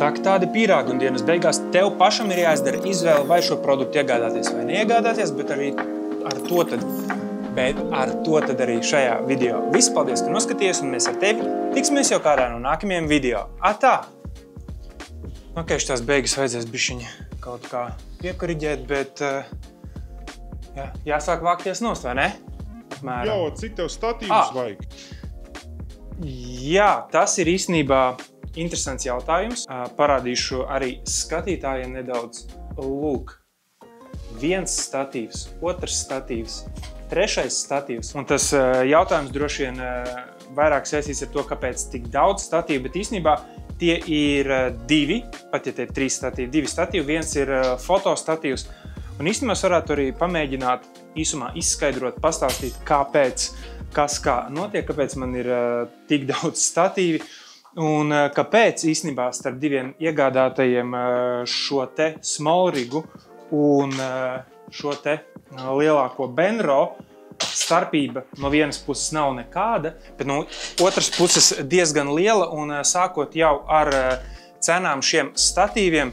Tādi pīrāgi un dienas beigās tev pašam ir jāizdara izvēle, vai šo produktu iegādāties vai neiegādāties, bet ar to tad arī šajā video. Viss, paldies, ka noskaties, un mēs ar tevi tiksimies jau kādā no nākamajiem video. Atā! Ok, šitās beigas vajadzēs bišķiņi kaut kā piekoriģēt, bet jāsāk vākties nost, vai ne? Apmēram. Jā, cik tev statīvus vajag? Jā, tas ir īstenībā interesants jautājums. Parādīšu arī skatītājiem nedaudz. Lūk, viens statīvs, otrs statīvs, trešais statīvs. Un tas jautājums droši vien vairāk saistīts ar to, kāpēc tik daudz statīvu, bet īstenībā tie ir divi, pat ja tie ir trīs statīvi, divi statīvi, viens ir fotostatīvs. Un īstenībā es varētu arī pamēģināt īsumā izskaidrot, pastāstīt, kāpēc, kas kā notiek, kāpēc man ir tik daudz statīvi. Un kāpēc īstenībā starp diviem iegādātajiem šo te smallrigu un šo te lielāko Benro starpība no vienas puses nav nekāda, bet no otras puses diezgan liela, un sākot jau ar cenām šiem statīviem,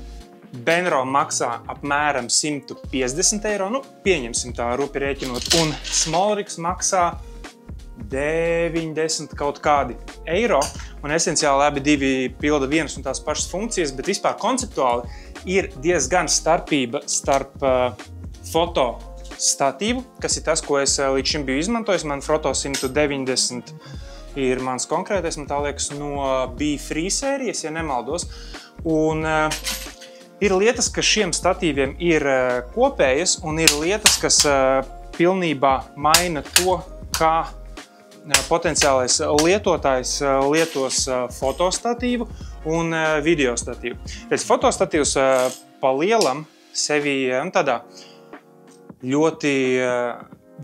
Benro maksā apmēram 150 eiro, nu pieņemsim tā rupi rēķinot, un smallrigs maksā 90 kaut kādi eiro, un esenciāli abi divi pilda vienas un tās pašas funkcijas, bet vispār konceptuāli ir diezgan starpība starp fotostatīvu, kas ir tas, ko es līdz šim biju izmantojis. Man Foto 190 ir mans konkrētais, man tā liekas no B-Free sērijas, ja nemaldos. Un ir lietas, kas šiem statīviem ir kopējas, un ir lietas, kas pilnībā maina to, kā potenciālais lietotājs lietos fotostatīvu un videostatīvu. Pēc fotostatīvs pa lielam sevi tādā ļoti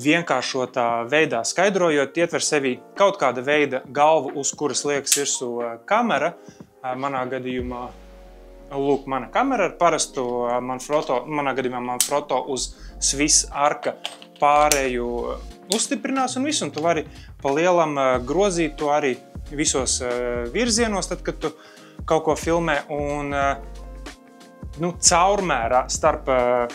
vienkāršotā veidā skaidrojot, ietver sevi kaut kāda veida galvu, uz kuras liekas virsū kamera. Manā gadījumā, lūk, mana kamera ar parastu manā gadījumā man Foto uz Swiss Arca pārēju uzstiprinās un visu, un tu vari pa lielam grozīt to arī visos virzienos, tad, kad tu kaut ko filmē, un caurmērā starp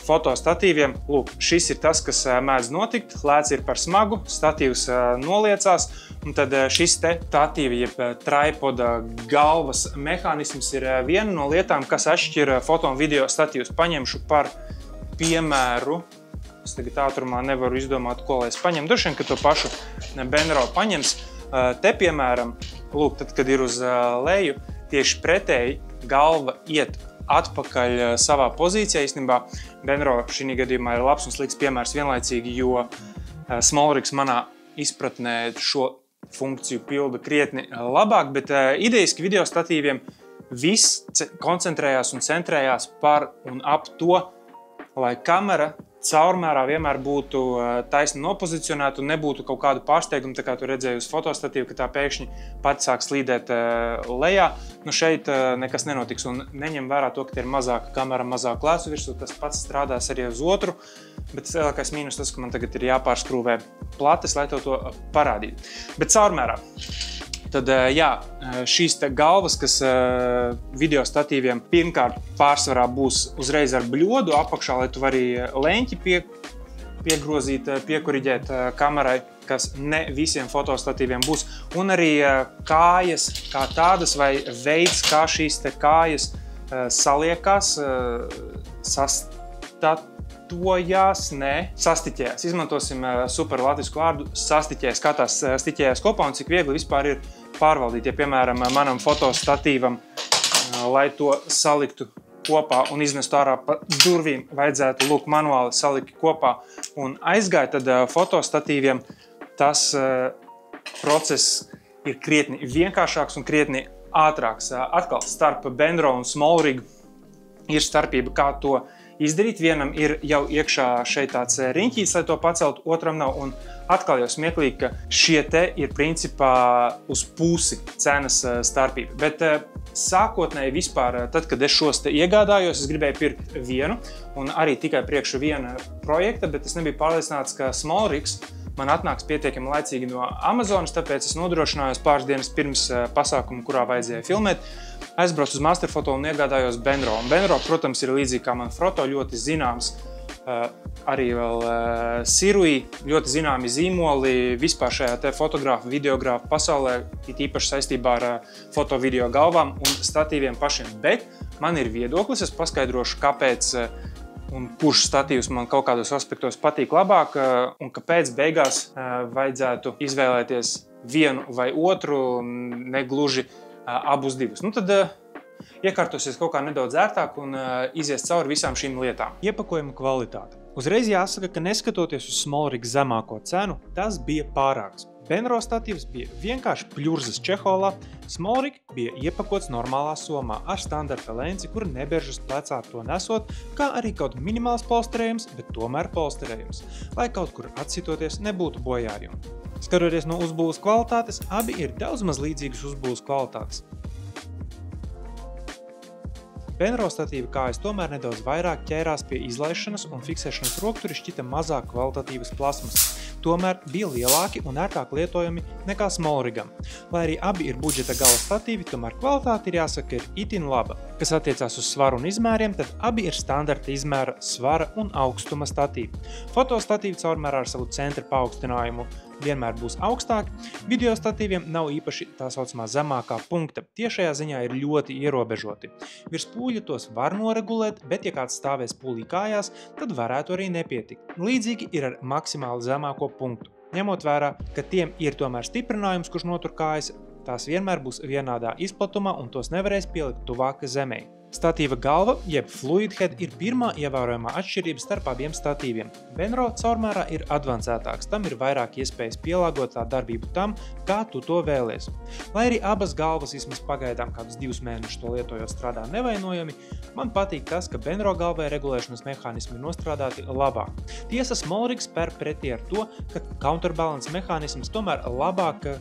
fotostatīviem, lūk, šis ir tas, kas mēdz notikt, lēts ir par smagu, statīvs noliecās, un tad šis te statīva, jeb tripoda galvas mehānisms ir viena no lietām, kas atšķir foto un video statīvus. Paņemšu par piemēru. Es tagad ātrumā nevaru izdomāt, ko lai es paņemu. Droši vien, ka to pašu Benro paņems. Te, piemēram, lūk, tad, kad ir uz leju, tieši pretēji galva iet atpakaļ savā pozīcijā. Īstenībā Benro šī gadījumā ir labs un slikts piemērs vienlaicīgi, jo smallrigs manā izpratnē šo funkciju pilda krietni labāk, bet idejiski video statīviem viss koncentrējās un centrējās par un ap to, lai kamera caurmērā vienmēr būtu taisni nopozicionēta un nebūtu kaut kādu pārsteigumu, tā kā tu redzēji uz fotostatīvu, ka tā pēkšņi pati sāk slīdēt lejā. Nu šeit nekas nenotiks, un neņem vērā to, ka te ir mazāka kamera, mazāk lēcu virsū, tas pats strādās arī uz otru, bet lielākais mīnus tas, ka man tagad ir jāpārskrūvē plates, lai tev to parādītu. Bet caurmērā. Tad, jā, šīs te galvas, kas video statīviem pirmkārt pārsvarā būs uzreiz ar bļodu apakšā, lai tu vari leņķi piegrozīt, piekoriģēt kamerai, kas ne visiem fotostatīviem būs. Un arī kājas kā tādas vai veids, kā šīs te kājas saliekās, sastiķējās. Izmantosim super latviešu vārdu sastiķējās, kā tās stiķējās kopā un cik viegli vispār ir pārvaldīt. Ja, piemēram, manam fotostatīvam, lai to saliktu kopā un iznestu ārā pa durvīm, vajadzētu lūk manuāli salikt kopā un aizgāja, tad fotostatīviem tas process ir krietni vienkāršāks un krietni ātrāks. Atkal starp Benro un smallrigu ir starpība, kā to izdarīt. Vienam ir jau iekšā šeit tāds riņķīts, lai to pacelt, otram nav. Un atkal jau smieklīgi, ka šie te ir principā uz pusi cenas starpība. Bet sākotnēji vispār, tad, kad es šos te iegādājos, es gribēju pirkt vienu un arī tikai priekš viena projekta, bet es nebiju pārliecināts, ka smallrigs man atnāks pietiekami laicīgi no Amazonas, tāpēc es nodrošinājos pāris dienas pirms pasākuma, kurā vajadzēja filmēt. Aizbraucu uz Masterfoto un iegādājos Benro. Un Benro, protams, ir līdzīgi kā Manfrotto, ļoti zināms. Arī vēl Sirui, ļoti zināmi zīmoli vispār šajā te fotogrāfu, videogrāfu pasaulē, it īpaši saistībā ar foto-video galvām un statīviem pašiem. Bet man ir viedoklis, es paskaidrošu, kāpēc un kurš statīvs man kaut kādos aspektos patīk labāk un kāpēc beigās vajadzētu izvēlēties vienu vai otru, negluži abus divus. Nu tad iekārtosies kaut kā nedaudz ērtāk un izies cauri visām šīm lietām. Iepakojuma kvalitāte. Uzreiz jāsaka, ka neskatoties uz Smolrig zemāko cenu, tas bija pārāks. Benro statīvs bija vienkārši pļurzas čeholā, Smolrig bija iepakots normālā somā ar standarta lenci, kur neberžas plecā to nesot, kā arī kaut minimāls polsterējums, bet tomēr polsterējums, lai kaut kur atsitoties nebūtu bojājumi. Skatoties no uzbūves kvalitātes, abi ir daudz maz līdzīgas uzbūves kvalitātes. Benro statīva kājas tomēr nedaudz vairāk ķērās pie izlaišanas un fiksēšanas rokturi šķita mazāk kvalitatīvas plasmas. Tomēr bija lielāki un ērtāk lietojami nekā Smolrigam. Lai arī abi ir budžeta gala statīvi, tomēr kvalitāte ir jāsaka ir itin laba. Kas attiecās uz svaru un izmēriem, tad abi ir standarta izmēra svara un augstuma statīvi. Fotostatīvi caurmērā ar savu centra paaugstinājumu vienmēr būs augstāki, video statīviem nav īpaši tā saucamā zemākā punkta. Tie šajā ziņā ir ļoti ierobežoti. Virs pūļa tos var noregulēt, bet ja kāds stāvēs pūlī kājās, tad varētu arī nepietikt. Līdzīgi ir ar maksimāli zemāko punktu. Ņemot vērā, ka tiem ir tomēr stiprinājums, kurš notur kājas, tās vienmēr būs vienādā izplatumā un tos nevarēs pielikt tuvāk zemei. Statīva galva, jeb fluid head, ir pirmā ievērojamā atšķirība starp abiem statīviem. Benro caurmērā ir advancētāks, tam ir vairāk iespējas pielāgot tā darbību tam, kā tu to vēlies. Lai arī abas galvas vismaz pagaidām kādus 2 mēnešus to lietojot strādā nevainojami, man patīk tas, ka Benro galvai regulēšanas mehānismi ir nostrādāti labāk. Tiesa, Smolrig spēr pretī ar to, ka counterbalance mehānisms tomēr labāk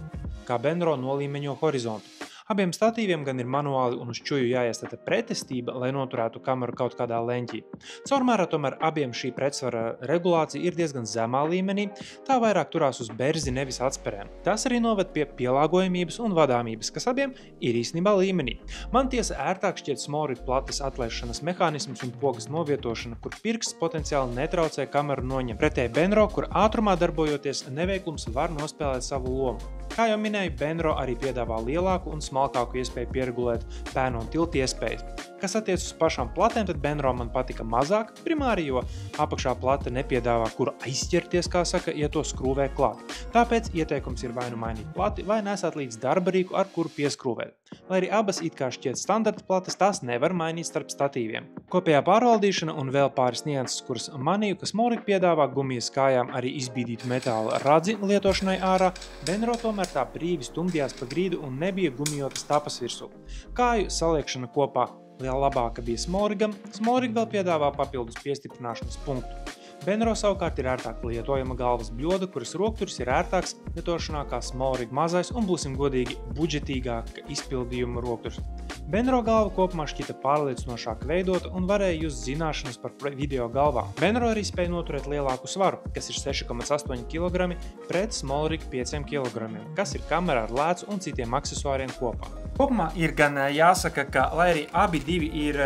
kā Benro nolīmeņo horizontu. Abiem statīviem gan ir manuāli un uz čuju jāiestata pretestība, lai noturētu kameru kaut kādā leņķī. Caurmērā tomēr abiem šī pretsvara regulācija ir diezgan zemā līmenī, tā vairāk turās uz berzi, nevis atspērēm. Tas arī noved pie pielāgojamības un vadāmības, kas abiem ir īstenībā līmenī. Man tiesa ērtāk šķiet Smolrig plates atlaišanas mehānisms un pogas novietošana, kur pirksts potenciāli netraucē kameru noņemt. Pretēji Benro, kur ātrumā darbojoties, neveiklums var nospēlēt savu lomu. Kā jau minēju, Benro arī piedāvā lielāku un smalkāku iespēju pieregulēt pēnu un tiltu iespējas. Kas attiec uz pašām platēm, tad Benro man patika mazāk, primāri, jo apakšā plate nepiedāvā, kur aizķerties, kā saka, ja to skrūvē klāt. Tāpēc ieteikums ir vai nu mainīt plati, vai nesāt līdz darba rīku, ar kuru pieskrūvēt. Lai arī abas it kā šķiet standarta plates, tās nevar mainīt starp statīviem. Kopējā pārvaldīšana un vēl pāris nianses, kuras manīju, ka Smolrig piedāvā gumijas kājām arī izbīdītu metāla radzi lietošanai ārā, Benro tomēr tā brīvi stumdījās pa grīdu un nebija gumijotas tapas virsū. Kāju saliekšana kopā labāka bija Smolrigam, Smolrig vēl piedāvā papildus piestiprināšanas punktu. Benro savukārt ir ērtāk lietojama galvas bļoda, kuras rokturis ir ērtāks lietošanā kā Smolrig mazais un, būsim godīgi, budžetīgāk izpildījuma rokturis. Benro galva kopumā šķita pārliecinošāk veidota un varēja just zināšanas par video galvām. Benro arī spēja noturēt lielāku svaru, kas ir 6,8 kg pret Smolrig 5 kg, kas ir kamera ar lēcu un citiem aksesuāriem kopā. Kopumā ir gan jāsaka, ka, lai arī abi divi ir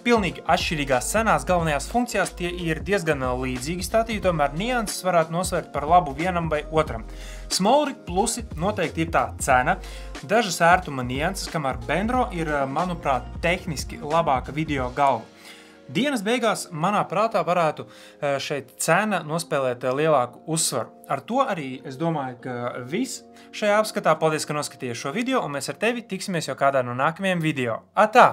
pilnīgi atšķirīgās cenās, galvenajās funkcijās tie ir diezgan līdzīgi statīvi, tomēr nianses varētu nosvērt par labu vienam vai otram. Smolrig plusi noteikti ir tā cena, dažas ērtuma nianses, kamēr Benro ir, manuprāt, tehniski labāka video galva. Dienas beigās, manā prātā, varētu šeit cena nospēlēt lielāku uzsvaru. Ar to arī es domāju, ka viss šajā apskatā. Paldies, ka noskatījies šo video, un mēs ar tevi tiksimies jau kādā no nākamajiem video. Atā!